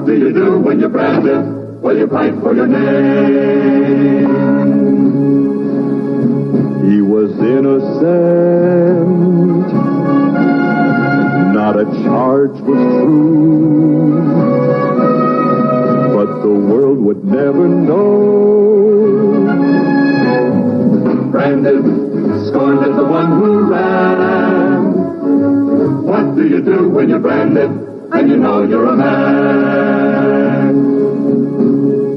What do you do when you're branded? Well, you fight for your name. He was innocent, not a charge was true, but the world would never know. Branded, scorned as the one who ran. What do you do when you're branded and you know you're a man?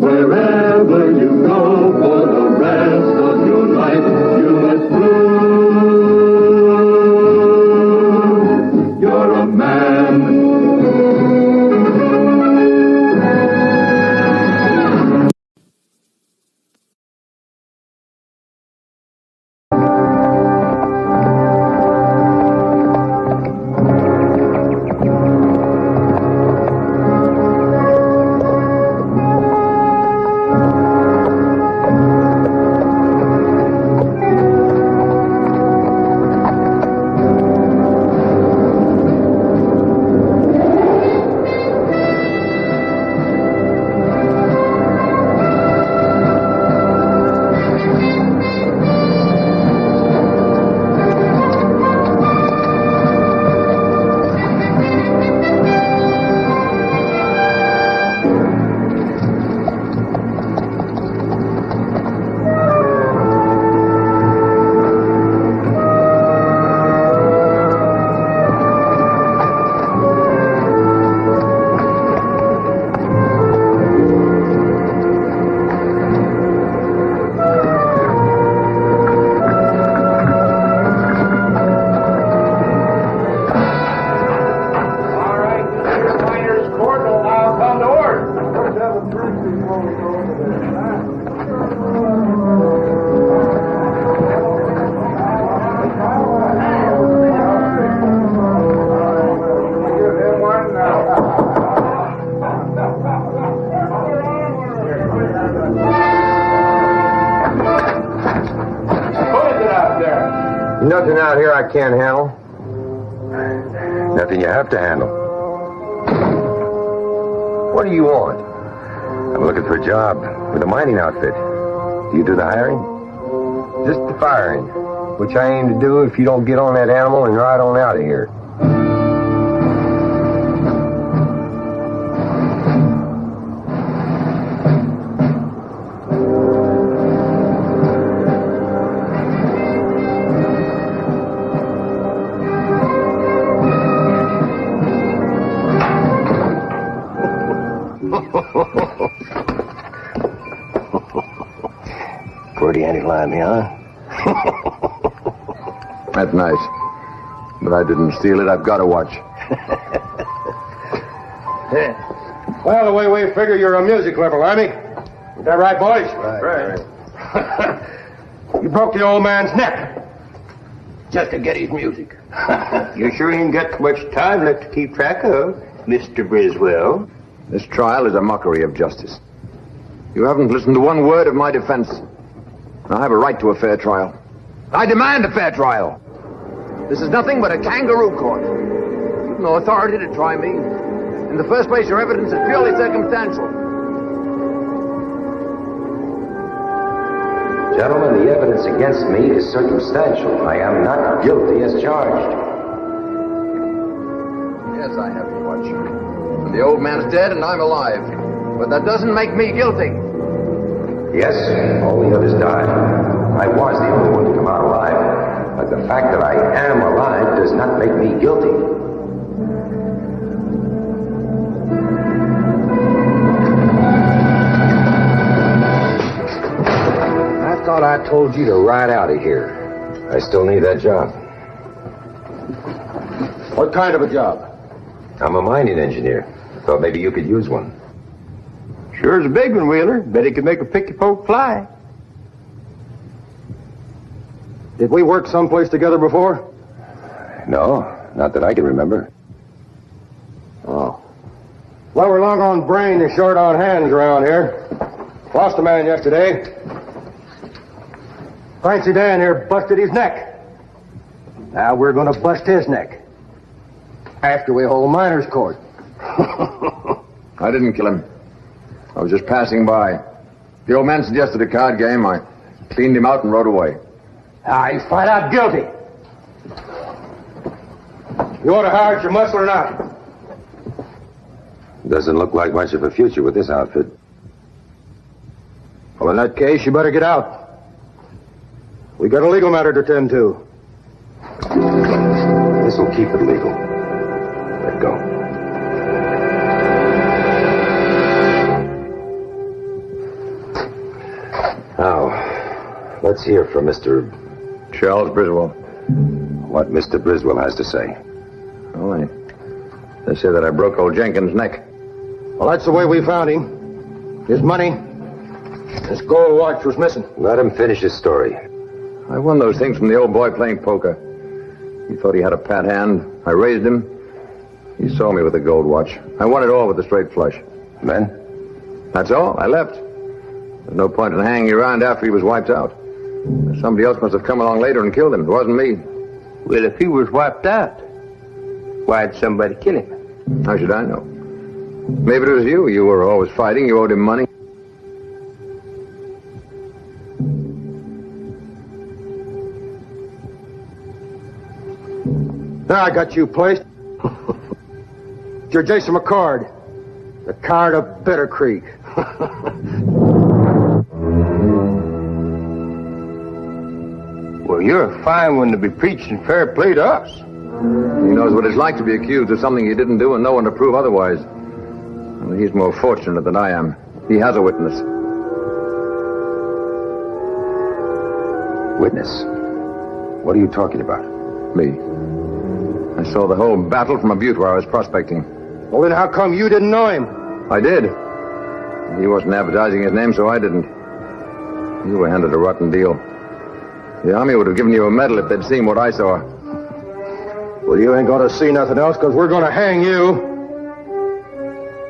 Wherever you go for the rest of your life, you must prove you're a man. Nothing out here I can't handle. Nothing you have to handle. What do you want? I'm looking for a job with a mining outfit. Do you do the hiring? Just the firing, which I aim to do if you don't get on that animal and ride on out of here. Pretty anti-line me, huh? That's nice. But I didn't steal it. I've got to watch. Well, the way we figure you're a music lover, Lammy. Is that right, boys? Right. You broke the old man's neck. Just to get his music. You sure ain't got much time left to keep track of, Mr. Briswell. This trial is a mockery of justice. You haven't listened to one word of my defense. I have a right to a fair trial. I demand a fair trial. This is nothing but a kangaroo court. You've no authority to try me. In the first place, your evidence is purely circumstantial. Gentlemen, the evidence against me is circumstantial. I am not guilty as charged. Yes, I have to watch. And the old man's dead and I'm alive. But that doesn't make me guilty. Yes, all the others died. I was the only one to come out alive. But the fact that I am alive does not make me guilty. I thought I told you to ride out of here. I still need that job. What kind of a job? I'm a mining engineer. Thought maybe you could use one. Sure is a big one, Wheeler. Bet he could make a picky poke fly. Did we work someplace together before? No, not that I can remember. Oh. Well, we're long on brain and short on hands around here. Lost a man yesterday. Fancy Dan here busted his neck. Now we're going to bust his neck. After we hold miner's court. I didn't kill him. I was just passing by. The old man suggested a card game. I cleaned him out and rode away. He's flat out guilty. You want to hire your muscle or not? Doesn't look like much of a future with this outfit. Well, in that case, you better get out. We got a legal matter to attend to. This'll keep it legal. Let go. Now, let's hear from Mr. Charles Briswell. What Mr. Briswell has to say. Oh, they say that I broke old Jenkins' neck. Well, that's the way we found him. His money, his gold watch was missing. Let him finish his story. I won those things from the old boy playing poker. He thought he had a pat hand. I raised him. He saw me with the gold watch. I won it all with a straight flush. Then? That's all. I left. There's no point in hanging around after he was wiped out. Somebody else must have come along later and killed him. It wasn't me. Well, if he was wiped out, why'd somebody kill him? How should I know? Maybe it was you. You were always fighting. You owed him money. Now I got you placed. You're Jason McCord, the card of Bitter Creek. Well, you're a fine one to be preaching fair play to us. He knows what it's like to be accused of something he didn't do and no one to prove otherwise. Well, he's more fortunate than I am. He has a witness. Witness? What are you talking about? Me. I saw the whole battle from a butte where I was prospecting. Well, then how come you didn't know him? I did. He wasn't advertising his name, so I didn't. You were handed a rotten deal. The Army would have given you a medal if they'd seen what I saw. Well, you ain't going to see nothing else, because we're going to hang you.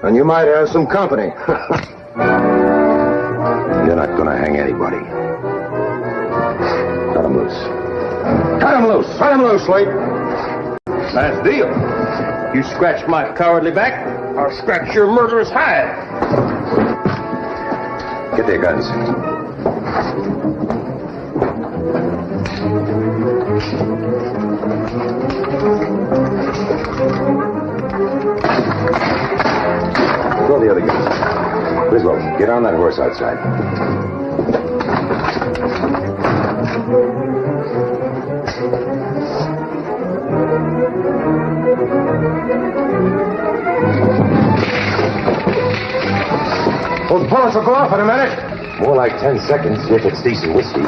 And you might have some company. You're not going to hang anybody. Cut him loose. Cut him loose. Cut him loose, Slate. Nice deal. You scratch my cowardly back, I'll scratch your murderous hide. Get their guns. Throw the other guns. Griswold, get on that horse outside. Those bullets will go off in a minute. More like 10 seconds if it's decent whiskey.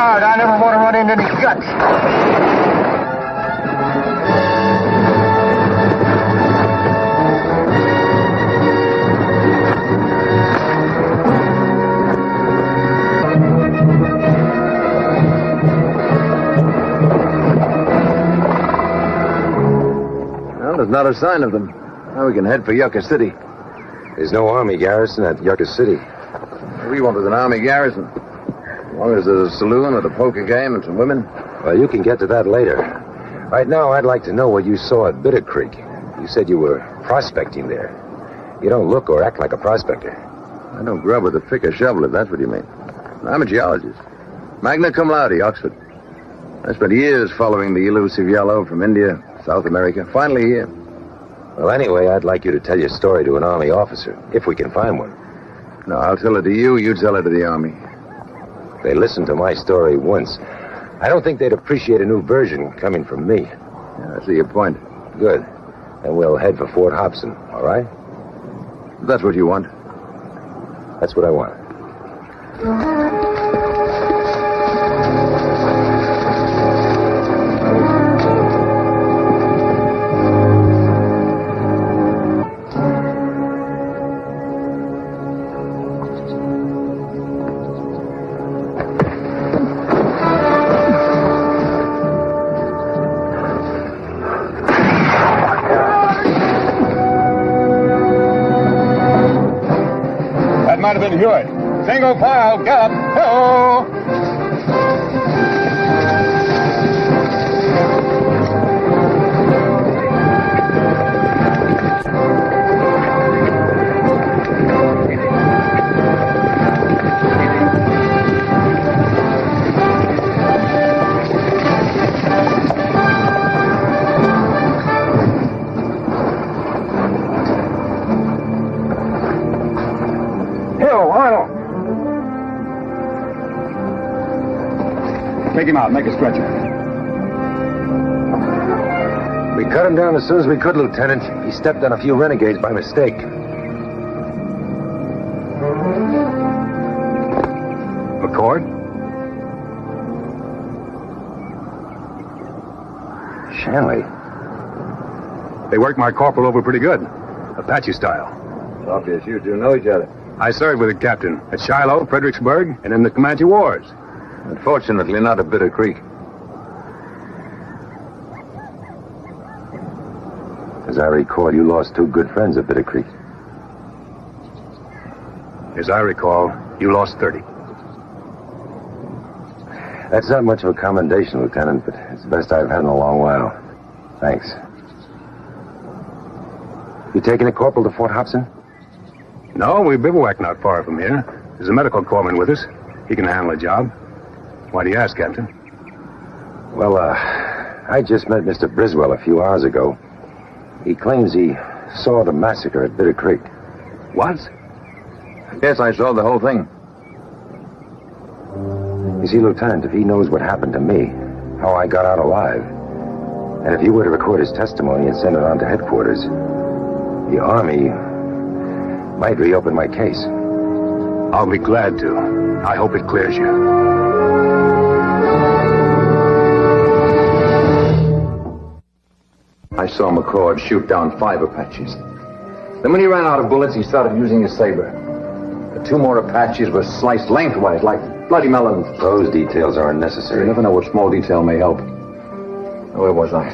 I never want to run into any guts. Well, there's not a sign of them. Now we can head for Yucca City. There's no army garrison at Yucca City. We wanted an army garrison. As long as there's a saloon with a poker game and some women. Well, you can get to that later. Right now, I'd like to know what you saw at Bitter Creek. You said you were prospecting there. You don't look or act like a prospector. I don't grub with a pick or shovel, if that's what you mean. I'm a geologist. Magna cum laude, Oxford. I spent years following the elusive yellow from India, South America, finally here. Well, anyway, I'd like you to tell your story to an Army officer, if we can find one. No, I'll tell it to you, you tell it to the Army. They listened to my story once. I don't think they'd appreciate a new version coming from me. Yeah, I see your point. Good. Then we'll head for Fort Hobson, all right? That's what you want. That's what I want. to hear it. Single file, gallop, ho! Take him out. Make a stretcher. We cut him down as soon as we could, Lieutenant. He stepped on a few renegades by mistake. McCord? Shanley. They worked my corporal over pretty good. Apache style. It's obvious you two know each other. I served with the captain at Shiloh, Fredericksburg, and in the Comanche Wars. Unfortunately, not at Bitter Creek. As I recall, you lost 2 good friends at Bitter Creek. As I recall, you lost 30. That's not much of a commendation, Lieutenant, but it's the best I've had in a long while. Thanks. You taking a corporal to Fort Hobson? No, we bivouac not far from here. There's a medical corpsman with us. He can handle the job. Why do you ask, Captain? Well, I just met Mr. Briswell a few hours ago. He claims he saw the massacre at Bitter Creek. What? Yes, I saw the whole thing. You see, Lieutenant, if he knows what happened to me, how I got out alive, and if you were to record his testimony and send it on to headquarters, the Army might reopen my case. I'll be glad to. I hope it clears you. I saw McCord shoot down 5 Apaches. Then when he ran out of bullets, he started using his saber. The 2 more Apaches were sliced lengthwise like bloody melons. Those details are unnecessary. You never know what small detail may help. Oh, where was I?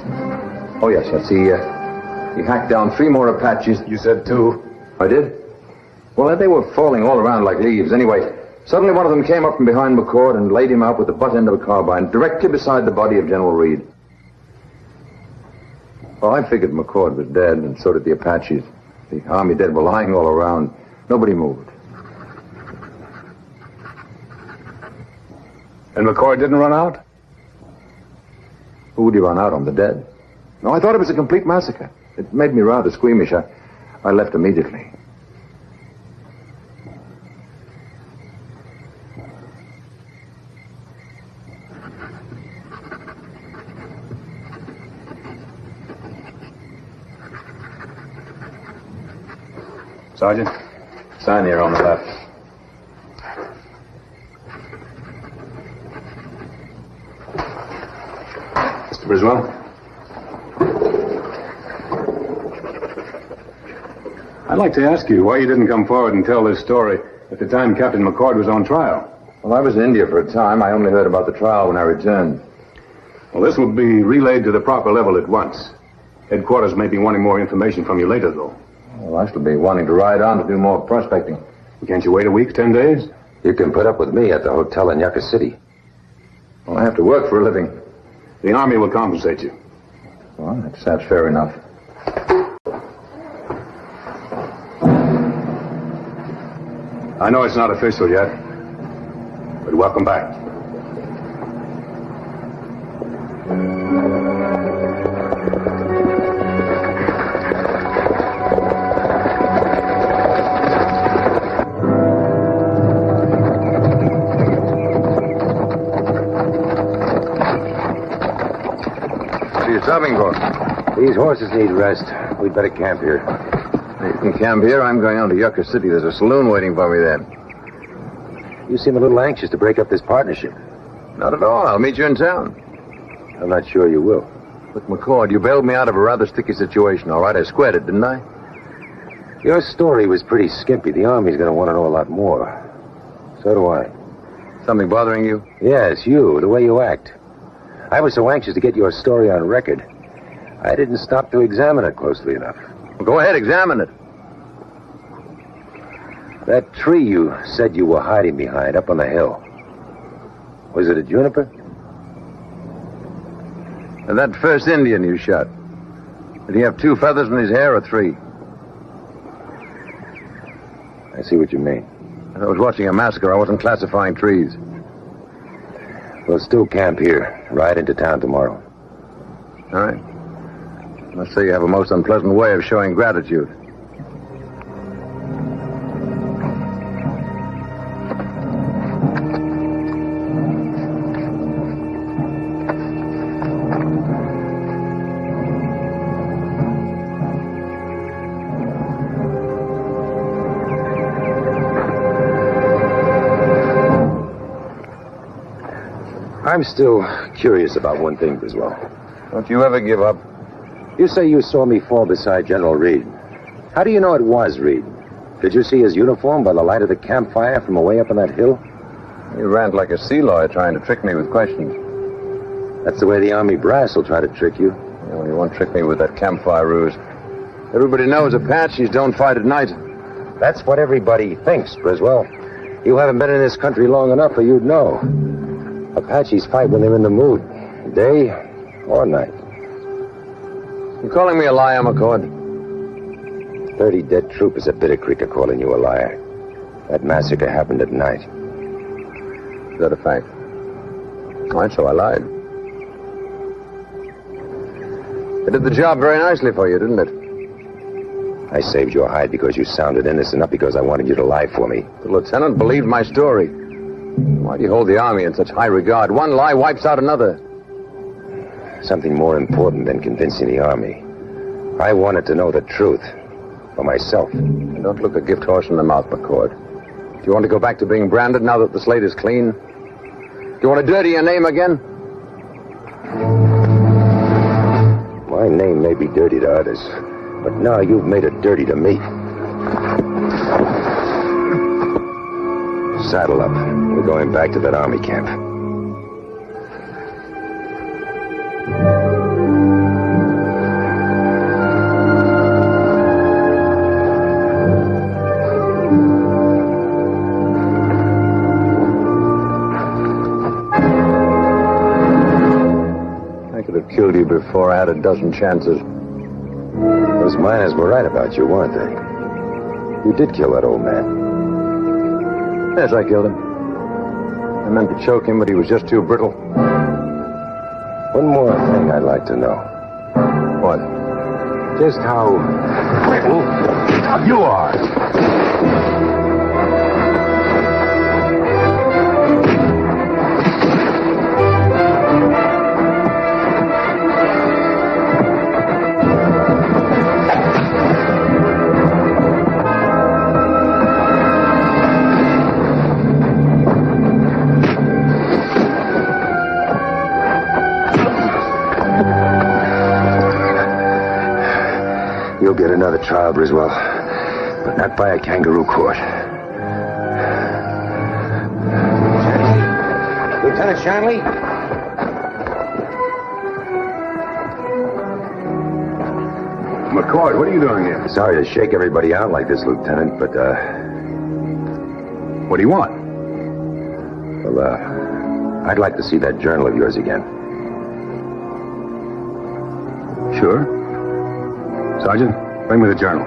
Oh, yes. He hacked down 3 more Apaches. You said 2. I did? Well, they were falling all around like leaves. Anyway, suddenly one of them came up from behind McCord and laid him out with the butt end of a carbine directly beside the body of General Reed. Well, I figured McCord was dead, and so did the Apaches. The Army dead were lying all around. Nobody moved. And McCord didn't run out? Who would he run out on? The dead? No, I thought it was a complete massacre. It made me rather squeamish. I left immediately. Sergeant? Sign here on the left. Mr. Briswell? I'd like to ask you why you didn't come forward and tell this story at the time Captain McCord was on trial. Well, I was in India for a time. I only heard about the trial when I returned. Well, this will be relayed to the proper level at once. Headquarters may be wanting more information from you later, though. Well, I shall be wanting to ride on to do more prospecting. Can't you wait a week, 10 days? You can put up with me at the hotel in Yucca City. Well, I have to work for a living. The Army will compensate you. Well, that's fair enough. I know it's not official yet, but welcome back. Stopping for? These horses need rest. We'd better camp here. You can camp here. I'm going on to Yucca City. There's a saloon waiting for me there. You seem a little anxious to break up this partnership. Not at all. I'll meet you in town. I'm not sure you will. Look, McCord, you bailed me out of a rather sticky situation, all right? I squared it, didn't I? Your story was pretty skimpy. The Army's going to want to know a lot more. So do I. Something bothering you? Yes, you, the way you act. I was so anxious to get your story on record, I didn't stop to examine it closely enough. Well, go ahead, examine it. That tree you said you were hiding behind up on the hill. Was it a juniper? And that first Indian you shot. Did he have 2 feathers in his hair or 3? I see what you mean. I was watching a massacre. I wasn't classifying trees. We'll still camp here. Ride into town tomorrow. All right. I must say you have a most unpleasant way of showing gratitude. I'm still curious about one thing, Griswold. Don't you ever give up. You say you saw me fall beside General Reed. How do you know it was Reed? Did you see his uniform by the light of the campfire from away up on that hill? You rant like a sea lawyer trying to trick me with questions. That's the way the Army brass will try to trick you. Yeah, well, you won't trick me with that campfire ruse. Everybody knows Apaches don't fight at night. That's what everybody thinks, Griswold. You haven't been in this country long enough for you'd know. Apaches fight when they're in the mood, day or night. You calling me a liar, McCord? 30 dead troopers at Bitter Creek are calling you a liar. That massacre happened at night. Is that a fact? All right, so I lied. It did the job very nicely for you, didn't it? I saved your hide because you sounded innocent, not because I wanted you to lie for me. The lieutenant believed my story. Why do you hold the Army in such high regard? One lie wipes out another. Something more important than convincing the Army. I wanted to know the truth for myself. And don't look a gift horse in the mouth, McCord. Do you want to go back to being branded now that the slate is clean? Do you want to dirty your name again? My name may be dirty to others, but now you've made it dirty to me. Saddle up. We're going back to that Army camp. I could have killed you before I had a dozen chances. Those miners were right about you, weren't they? You did kill that old man. Yes, I killed him. I meant to choke him, but he was just too brittle. One more thing I'd like to know. What? Just how brittle you are. You'll get another trial, Griswold, but not by a kangaroo court. Lieutenant Shanley? McCord, what are you doing here? Sorry to shake everybody out like this, Lieutenant, but, What do you want? well, I'd like to see that journal of yours again. Sure. Sergeant, bring me the journal.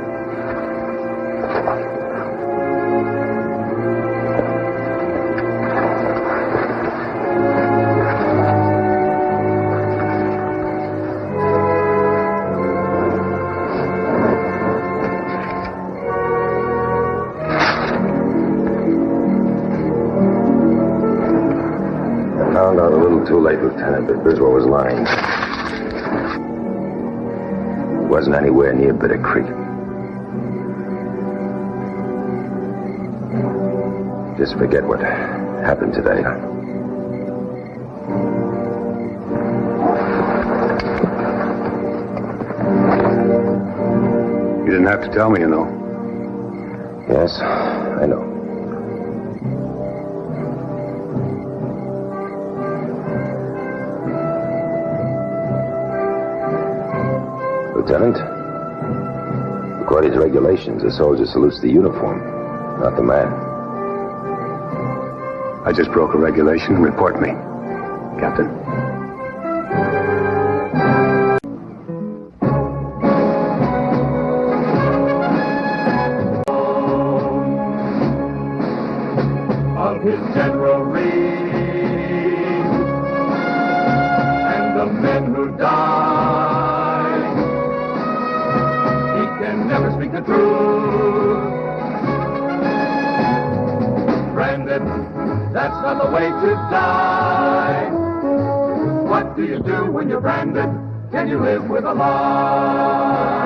I found out a little too late, Lieutenant, that Griswold was lying. Wasn't anywhere near Bitter Creek. Just forget what happened today. You didn't have to tell me, you know. Yes, I know. Lieutenant, according to regulations, a soldier salutes the uniform, not the man. I just broke a regulation. Report me, Captain. Of his general read and the men who died, he can never speak the truth. Branded, that's not the way to die. What do you do when you're branded? Can you live with a lie?